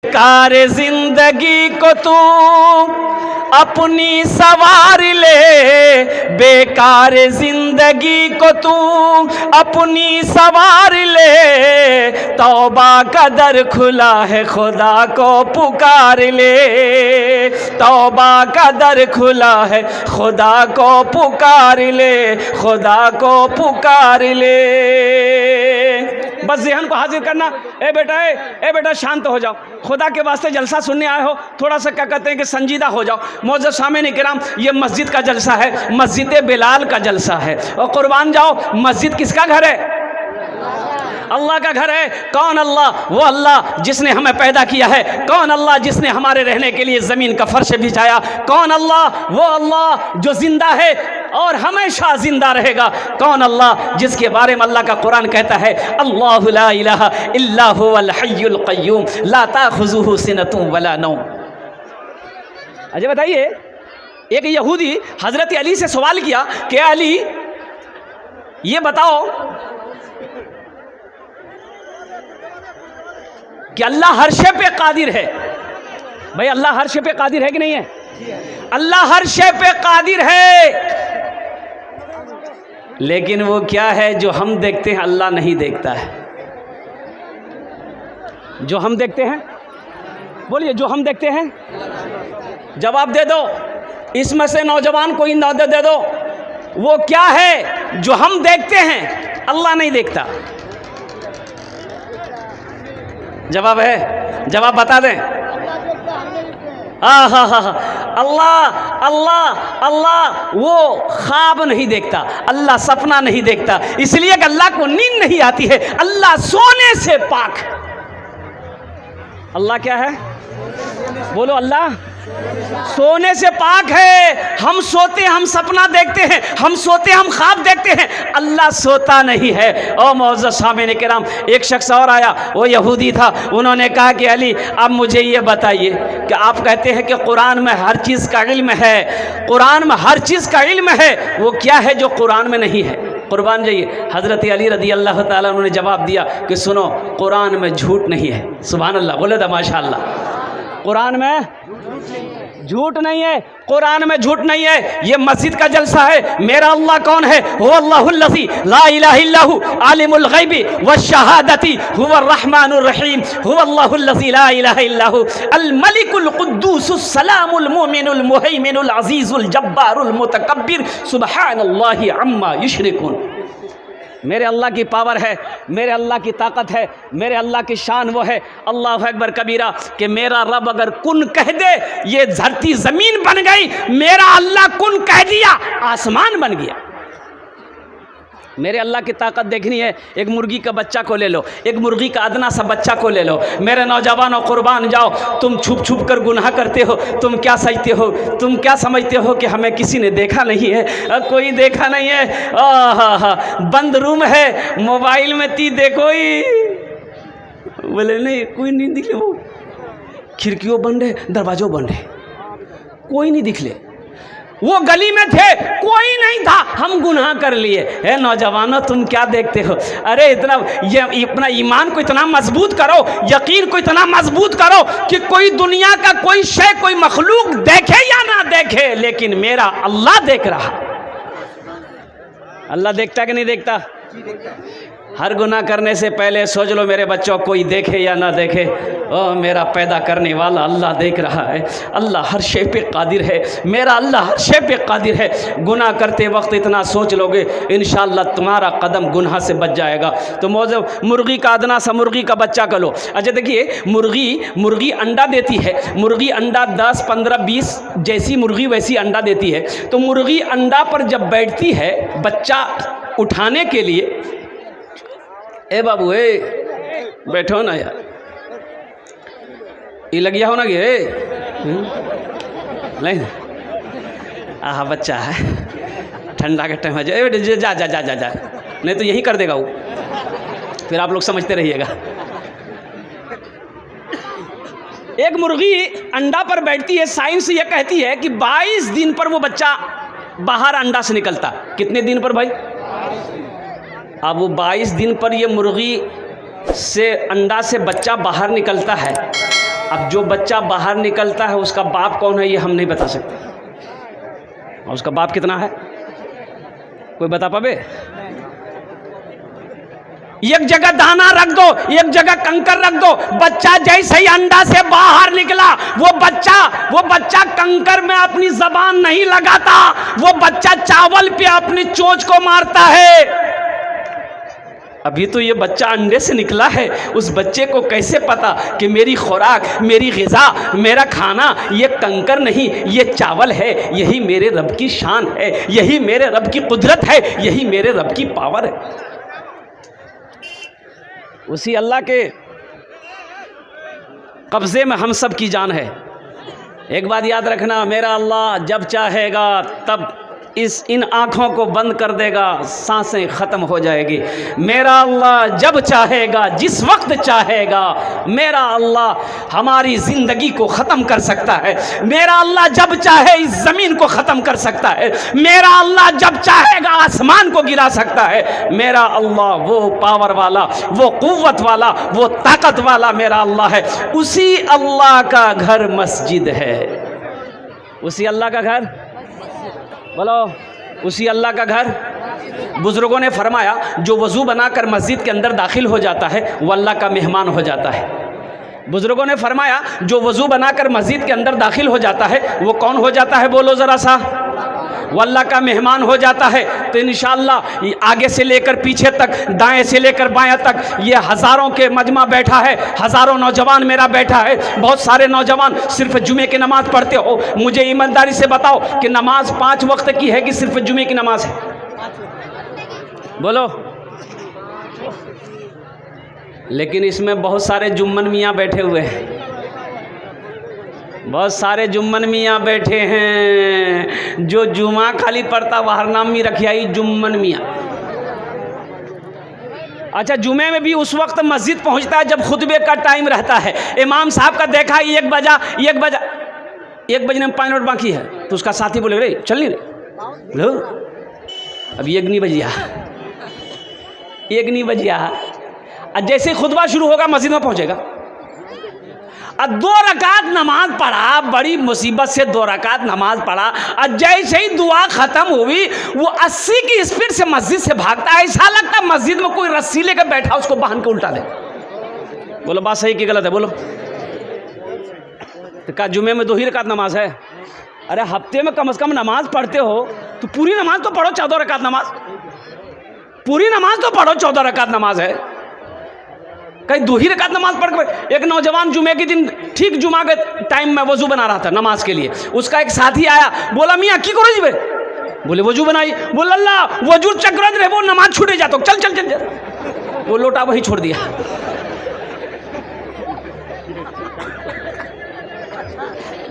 Car जिंदगी को तू अपनी सवार ले, बेकार जिंदगी को तू अपनी सवार ले, तौबा का दर खुला है खुदा को पुकार ले, तौबा का दर खुला है खुदा को पुकार ले, खुदा को पुकार ले। बस ज़हन को हाजिर करना। ए बेटा शांत हो जाओ, खुदा के वास्ते जलसा सुनने आए हो, थोड़ा सा क्या कहते हैं कि संजीदा हो जाओ। मौजूद सामने किराम, ये मस्जिद का जलसा है, मस्जिद बिलाल का जलसा है। और कुर्बान जाओ, मस्जिद किसका घर है? अल्लाह का घर है। कौन अल्लाह? वो अल्लाह जिसने हमें पैदा किया है। कौन अल्लाह? जिसने हमारे रहने के लिए ज़मीन का फर्श बिछाया। कौन अल्लाह? वो अल्लाह जो जिंदा है और हमेशा जिंदा रहेगा। कौन अल्लाह? जिसके बारे में अल्लाह का कुरान कहता है, अल्लाहु ला इलाहा इल्ला हुवल हय्युल क़य्यूम ला ताख़ुज़ुहु सिनतुन वला नौम। अच्छा बताइए, एक यहूदी हज़रत अली से सवाल किया कि अली ये बताओ कि अल्लाह हर शे पे कादिर है। भाई अल्लाह हर शे पे कादिर है कि नहीं है? अल्लाह हर शे पे कादिर है, लेकिन वो क्या है जो हम देखते हैं अल्लाह नहीं देखता है। जो हम देखते हैं, बोलिए, जो हम देखते हैं, जवाब दे दो। इसमें से नौजवान कोई नौदे दे दो, वो क्या है जो हम देखते हैं अल्लाह नहीं देखता? जवाब है, जवाब बता दें। अल्लाह अल्लाह अल्लाह वो ख्वाब नहीं देखता, अल्लाह सपना नहीं देखता, इसलिए कि अल्लाह को नींद नहीं आती है। अल्लाह सोने से पाक। अल्लाह क्या है? बोलो, अल्लाह सोने से पाक है। हम सोते, हम सपना देखते हैं, हम सोते, हम ख्वाब देखते हैं, अल्लाह सोता नहीं है। और मौजूद सामने किराम, एक शख्स और आया, वो यहूदी था। उन्होंने कहा कि अली अब मुझे ये बताइए कि आप कहते हैं कि कुरान में हर चीज़ का इल्म है, कुरान में हर चीज़ का इल्म है, वो क्या है जो कुरान में नहीं है? कुर्बान जाइए, हज़रत अली रज़ी अल्लाह ताला उन्होंने जवाब दिया कि सुनो, कुरान में झूठ नहीं है। सुभान अल्लाह, बोले था माशाअल्लाह। कुरान में झूठ नहीं है, कुरान में झूठ नहीं है। ये मस्जिद का जलसा है। मेरा अल्लाह कौन है? हुवा अल्लाहुल्लज़ी ला इलाहा इल्ला हु आलिमुल गैबि वश्शहादति हुवर रहमानुर रहीम हुवा अल्लाहुल्लज़ी ला इलाहा इल्ला हु अल मलिकुल कुद्दूसुस सलामुल मुमिनुल मुहैमिनुल अज़ीज़ुल जब्बारुल मुतकब्बिर सुब्हानल्लाहि अम्मा युश्रिकून। मेरे अल्लाह की पावर है, मेरे अल्लाह की ताकत है, मेरे अल्लाह की शान वो है, अल्लाह अकबर कबीरा, कि मेरा रब अगर कुन कह दे ये धरती ज़मीन बन गई, मेरा अल्लाह कुन कह दिया आसमान बन गया। मेरे अल्लाह की ताकत देखनी है, एक मुर्गी का बच्चा को ले लो, एक मुर्गी का अदना सा बच्चा को ले लो। मेरे नौजवानों, कुर्बान जाओ, तुम छुप छुप कर गुनाह करते हो। तुम क्या समझते हो? तुम क्या समझते हो कि हमें किसी ने देखा नहीं है? कोई देखा नहीं है। बंद रूम है, मोबाइल में ती देखो ही, बोले नहीं कोई नहीं दिखले, वो खिड़कियों बंद है, दरवाजों बंद है, कोई नहीं दिखले। वो गली में थे, कोई नहीं था, हम गुनाह कर लिए। है नौजवानों, तुम क्या देखते हो? अरे इतना ये अपना ईमान को इतना मजबूत करो, यकीन को इतना मजबूत करो कि कोई दुनिया का कोई शय, कोई मखलूक देखे या ना देखे, लेकिन मेरा अल्लाह देख रहा। अल्लाह देखता कि नहीं देखता? हर गुनाह करने से पहले सोच लो, मेरे बच्चों, कोई देखे या ना देखे, ओ मेरा पैदा करने वाला अल्लाह देख रहा है। अल्लाह हर शे पे कादिर है, मेरा अल्लाह हर शे पे कादिर है। गुनाह करते वक्त इतना सोच लोगे, इंशाअल्लाह तुम्हारा कदम गुनाह से बच जाएगा। तो मौजूद मुर्गी का अदना सा मुर्गी का बच्चा कर लो। अच्छा देखिए, मुर्गी अंडा देती है, मुर्गी अंडा 10, 15, 20 जैसी मुर्गी वैसी अंडा देती है। तो मुर्गी अंडा पर जब बैठती है बच्चा उठाने के लिए, ए बाबू ए बैठो ना यार, ये लग गया हो ना कि नहीं, आहा बच्चा है, ठंडा का टाइम हो जाए, जा जा जा जा जा, नहीं तो यही कर देगा वो। फिर आप लोग समझते रहिएगा। एक मुर्गी अंडा पर बैठती है, साइंस ये कहती है कि 22 दिन पर वो बच्चा बाहर अंडा से निकलता। कितने दिन पर भाई? अब वो 22 दिन पर ये मुर्गी से अंडा से बच्चा बाहर निकलता है। अब जो बच्चा बाहर निकलता है उसका बाप कौन है ये हम नहीं बता सकते। और उसका बाप कितना है कोई बता पावे? एक जगह दाना रख दो, एक जगह कंकर रख दो, बच्चा जैसे ही अंडा से बाहर निकला वो बच्चा कंकर में अपनी जबान नहीं लगाता, वो बच्चा चावल पे अपनी चोंच को मारता है। अभी तो ये बच्चा अंडे से निकला है, उस बच्चे को कैसे पता कि मेरी खुराक, मेरी ग़िज़ा, मेरा खाना ये कंकर नहीं ये चावल है। यही मेरे रब की शान है, यही मेरे रब की कुदरत है, यही मेरे रब की पावर है। उसी अल्लाह के कब्ज़े में हम सब की जान है। एक बात याद रखना, मेरा अल्लाह जब चाहेगा तब इन आँखों को बंद कर देगा, सांसें ख़त्म हो जाएगी। मेरा अल्लाह जब चाहेगा, जिस वक्त चाहेगा, मेरा अल्लाह हमारी ज़िंदगी को ख़त्म कर सकता है। मेरा अल्लाह जब चाहे इस ज़मीन को ख़त्म कर सकता है। मेरा अल्लाह जब चाहेगा आसमान को गिरा सकता है। मेरा अल्लाह वो पावर वाला, वो क़ुव्वत वाला, वो ताकत वाला मेरा अल्लाह है। उसी अल्लाह का घर मस्जिद है। उसी अल्लाह का घर, बोलो उसी अल्लाह का घर। बुज़ुर्गों ने फरमाया जो वज़ू बनाकर मस्जिद के अंदर दाखिल हो जाता है वो अल्लाह का मेहमान हो जाता है। बुज़ुर्गों ने फरमाया जो वज़ू बनाकर मस्जिद के अंदर दाखिल हो जाता है वो कौन हो जाता है? बोलो ज़रा सा। वो अल्लाह का मेहमान हो जाता है। तो इंशाअल्लाह आगे से लेकर पीछे तक, दाएं से लेकर बाएं तक ये हज़ारों के मजमा बैठा है, हज़ारों नौजवान मेरा बैठा है। बहुत सारे नौजवान सिर्फ जुमे की नमाज़ पढ़ते हो। मुझे ईमानदारी से बताओ कि नमाज 5 वक्त की है कि सिर्फ जुमे की नमाज है? बोलो। लेकिन इसमें बहुत सारे जुम्मन मियाँ बैठे हुए हैं, बहुत सारे जुम्मन मियाँ बैठे हैं जो जुमा खाली पढ़ता, बाहर नाम ही रखिया ही जुम्मन मियाँ। अच्छा, जुमे में भी उस वक्त मस्जिद पहुँचता है जब खुतबे का टाइम रहता है। इमाम साहब का देखा 1 बजने में 5 मिनट बाकी है तो उसका साथी बोले रे चल नहीं रे, लो अब 1 नहीं बजिया, 1 नहीं बजिया। जैसे खुतबा शुरू होगा मस्जिद में पहुँचेगा। 2 रकात नमाज पढ़ा, बड़ी मुसीबत से 2 रकात नमाज पढ़ा। और जैसे ही दुआ ख़त्म हुई वो 80 की स्पीड से मस्जिद से भागता है। ऐसा लगता है मस्जिद में कोई रस्सी लेकर बैठा उसको बांध के उल्टा दे। बोलो बात सही कि गलत है? बोलो। तो क्या जुमे में 2 ही रकात नमाज है? अरे हफ्ते में कम से कम नमाज पढ़ते हो तो पूरी नमाज तो पढ़ो। 14 रकात नमाज, पूरी नमाज तो पढ़ो। 14 रकात नमाज है, कहीं 2 ही रकात नमाज पढ़ कर। एक नौजवान जुमे के दिन ठीक जुमा के टाइम में वजू बना रहा था नमाज के लिए। उसका एक साथी आया, बोला मियाँ की करो जी बे? बोले वजू बनाई। बोला अल्लाह वजू चक्र रहे वो नमाज छूटे जाता, चल चल चल चल। वो लोटा वही छोड़ दिया।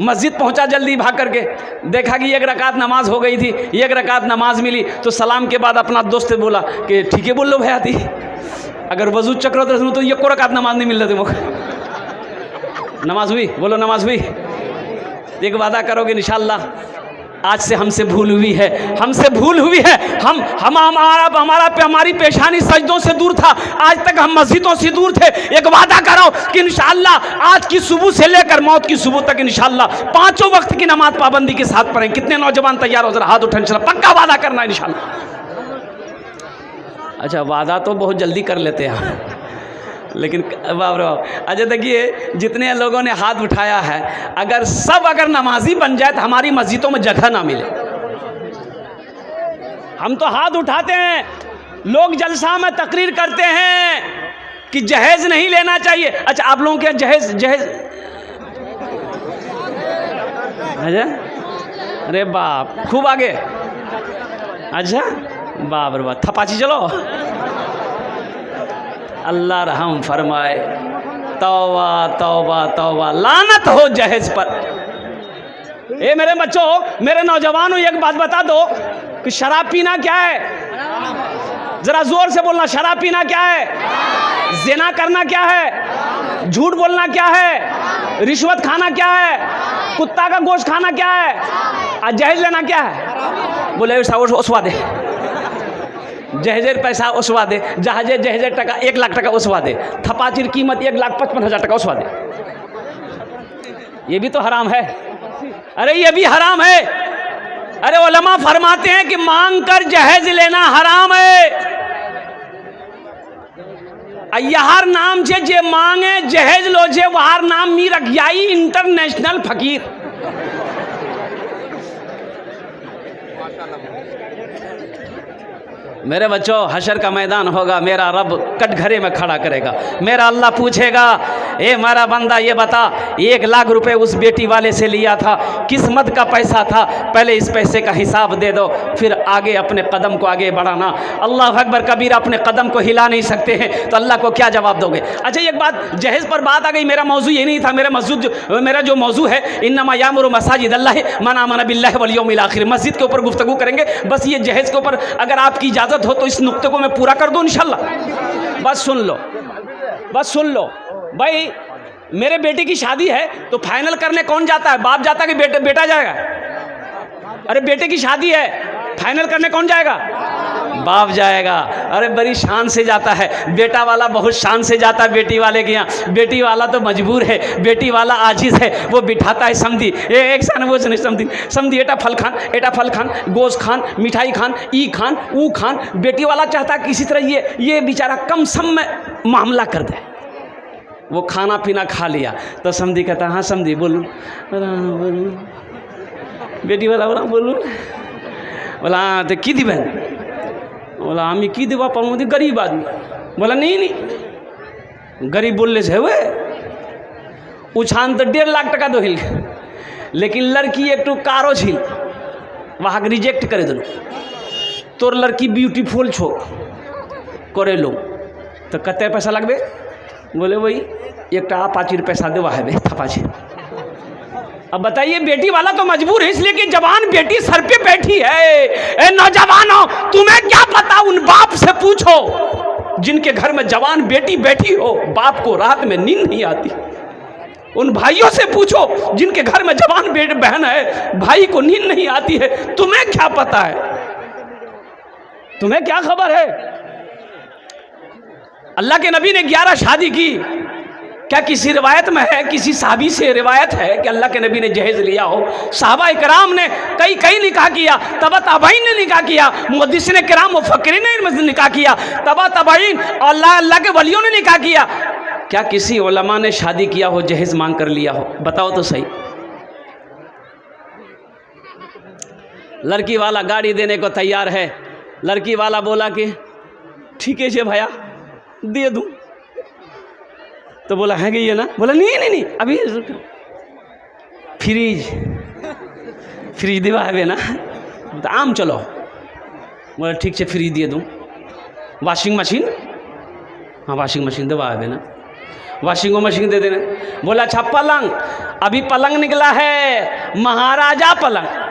मस्जिद पहुंचा जल्दी भाग करके, देखा कि 1 रकात नमाज हो गई थी, 1 रकात नमाज मिली। तो सलाम के बाद अपना दोस्त से बोला कि ठीक है बोल लो भैया थी, अगर वजू चक्र तो 1 रकात नमाज नहीं मिल रही थी। नमाज हुई? बोलो नमाज हुई? एक वादा करोगे इंशाअल्लाह आज से हमसे भूल हुई है, हमसे भूल हुई है। हमारी पेशानी सजदों से दूर था, आज तक हम मस्जिदों से दूर थे। एक वादा करो कि इंशाअल्लाह आज की सुबह से लेकर मौत की सुबह तक इंशाअल्लाह 5 वक्त की नमाज पाबंदी के साथ पढ़ें। कितने नौजवान तैयार हो? जरा हाथ उठाएं इंशाअल्लाह। पक्का वादा करना इंशाअल्लाह। अच्छा, वादा तो बहुत जल्दी कर लेते हैं लेकिन बाप रे बाप। अच्छा देखिए, जितने लोगों ने हाथ उठाया है, अगर नमाजी बन जाए तो हमारी मस्जिदों में जगह ना मिले। हम तो हाथ उठाते हैं, लोग जलसा में तकरीर करते हैं कि जहेज नहीं लेना चाहिए। अच्छा, आप लोगों के जहेज अच्छा, अरे बाप खूब आगे। अच्छा बाप रे बाप, थपाची चलो। अल्लाह रहम फरमाए। तौबा तौबा तौबा, लानत हो जहेज पर। ए मेरे बच्चों, मेरे नौजवानों, एक बात बता दो कि शराब पीना क्या है? जरा जोर से बोलना, शराब पीना क्या है? ज़िना करना क्या है? झूठ बोलना क्या है? रिश्वत खाना क्या है? कुत्ता का गोश्त खाना क्या है? और जहेज लेना क्या है? बोले उसवा दे, जहेजेर पैसा उसवा दे, जहेजेर टका 1 लाख टका उसवा दे, थपाचीर कीमत 1,55,000 टका उसवा दे। ये भी तो हराम है। अरे ये भी हराम है। अरे उलमा फरमाते हैं कि मांग कर जहेज लेना हराम है। यार नाम से जे मांगे जहेज लो जे वार नाम मी रखियाई इंटरनेशनल फकीर। मेरे बच्चों, हशर का मैदान होगा, मेरा रब कटघरे में खड़ा करेगा। मेरा अल्लाह पूछेगा, ए मेरा बंदा ये बता, 1 लाख रुपए उस बेटी वाले से लिया था, किस्मत का पैसा था, पहले इस पैसे का हिसाब दे दो, फिर आगे अपने कदम को आगे बढ़ाना। अल्लाह अकबर कबीर, अपने कदम को हिला नहीं सकते हैं तो अल्लाह को क्या जवाब दोगे? अच्छा एक बात, जहेज़ पर बात आ गई, मेरा मौजू ये नहीं था। मेरा जो मौजू है, इन्नमा यामुरु मसाजिद अल्लाह मन आमन बिल्लाहि वल यौमिल आखिर, मस्जिद के ऊपर गुफ्तगू करेंगे। बस ये जहेज़ के ऊपर अगर आपकी इजाज़त हो तो इस नुक्ते को मैं पूरा कर दूं इंशाल्लाह। बस सुन लो भाई, मेरे बेटे की शादी है तो फाइनल करने कौन जाता है? बाप जाता है कि बेटा जाएगा? अरे बेटे की शादी है, फाइनल करने कौन जाएगा? बाप जाएगा। अरे बड़ी शान से जाता है, बेटा वाला बहुत शान से जाता है बेटी वाले के यहाँ। बेटी वाला तो मजबूर है, बेटी वाला आजिज है, वो बिठाता है समधी, एक सन वो समधी एटा फल खान, गोश्त खान, मिठाई खान, ई खान, ऊ खान। बेटी वाला चाहता है किसी तरह ये बेचारा कम सम में मामला कर दे। वो खाना पीना खा लिया तो समधी कहता, हाँ समधी बोलूँ? बेटी वाला बोलूँ? बोला हाँ तो की दिबेन? बोला हमें की देवा पाऊँ? गरीब आदमी। बोला नहीं गरीब बोलने से वे उछान तो 1.5 लाख टका दो हिल, लेकिन लड़की एक कारो छिल वहाँ रिजेक्ट करे दो। तोर लड़की ब्यूटीफुल छो करे लो तो कते पैसा लगबे? बोले वही 1 5 पैसा देवा है थपाची। अब बताइए, बेटी वाला तो मजबूर है इसलिए कि जवान बेटी सर पे बैठी है। ए नौजवानों, तुम्हें क्या पता? उन बाप से पूछो जिनके घर में जवान बेटी बैठी हो, बाप को रात में नींद नहीं आती। उन भाइयों से पूछो जिनके घर में जवान बहन है, भाई को नींद नहीं आती है। तुम्हें क्या पता है? तुम्हें क्या खबर है? अल्लाह के नबी ने 11 शादी की। क्या किसी रिवायत में है, किसी साहबी से रिवायत है कि अल्लाह के नबी ने जहेज लिया हो? साहबा इकराम ने कई निकाह किया, तबा तबाइन ने निकाह किया, मुहद्दिसीन किराम मुफक्किरीन ने निकाह किया, तबा तबाइन और अल्लाह के वलियों ने निकाह किया। क्या किसी उलमा ने शादी किया हो जहेज मांग कर लिया हो? बताओ तो सही। लड़की वाला गाड़ी देने को तैयार है। लड़की वाला बोला कि ठीक है भैया दे दूं। तो बोला है कि ये ना? बोला नहीं अभी फ्रिज दिवा है ना? तो आम चलो। बोला ठीक से फ्रिज दे दूँ। Washing machine? हाँ वॉशिंग मशीन दिवा है ना? वॉशिंग मशीन दे देना। बोला अच्छा पलंग? अभी पलंग निकला है, महाराजा पलंग।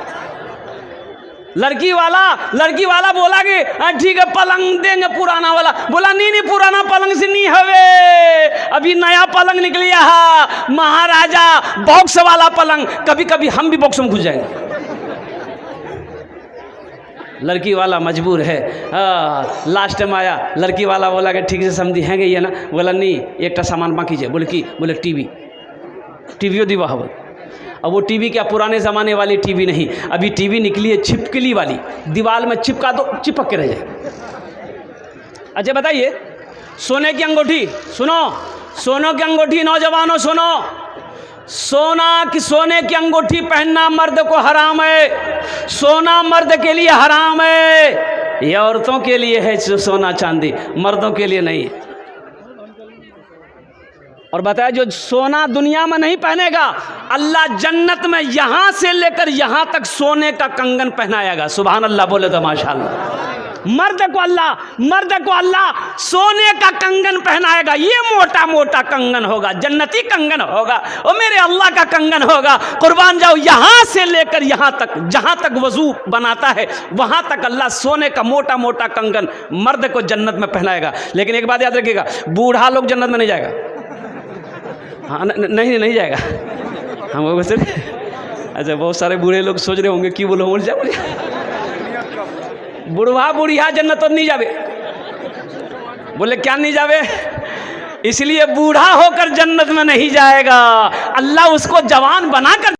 लड़की वाला बोला कि ठीक है पलंग देंगे पुराना वाला। बोला नहीं पुराना पलंग से नहीं हवे, अभी नया पलंग निकलिया है, महाराजा बॉक्स वाला पलंग। कभी कभी हम भी बॉक्स में घुस जाएंगे। लड़की वाला मजबूर है। लास्ट में आया, लड़की वाला बोला कि ठीक से समझी है ये ना? बोला नहीं एक सामान बाकी है। बोले टीवी दिवा हो। अब वो टीवी क्या पुराने ज़माने वाली टीवी नहीं, अभी टीवी निकली है छिपकली वाली, दीवार में चिपका दो चिपक के रह जाए। अच्छा बताइए, सोने की अंगूठी, सुनो सोने की अंगूठी, नौजवानों सुनो, सोने की अंगूठी पहनना मर्द को हराम है। सोना मर्द के लिए हराम है, ये औरतों के लिए है सोना चांदी, मर्दों के लिए नहीं है। और बताया जो सोना दुनिया में नहीं पहनेगा, अल्लाह जन्नत में यहाँ से लेकर यहाँ तक सोने का कंगन पहनाएगा। सुभान अल्लाह बोले तो माशाअल्लाह। मर्द को अल्लाह सोने का कंगन पहनाएगा। ये मोटा मोटा कंगन होगा, जन्नती कंगन होगा, और मेरे अल्लाह का कंगन होगा। कुर्बान जाओ, यहाँ से लेकर यहाँ तक, जहाँ तक वजू बनाता है वहाँ तक अल्लाह सोने का मोटा मोटा कंगन मर्द को जन्नत में पहनाएगा। लेकिन एक बात याद रखिएगा, बूढ़ा लोग जन्नत में नहीं जाएगा। हाँ नहीं जाएगा। हम लोग सिर्फ अच्छा, बहुत सारे बूढ़े लोग सोच रहे होंगे कि बोलो बुढ़वा बुढ़िया जन्नत तो नहीं जावे। बोले क्या नहीं जावे? इसलिए बूढ़ा होकर जन्नत में नहीं जाएगा, अल्लाह उसको जवान बनाकर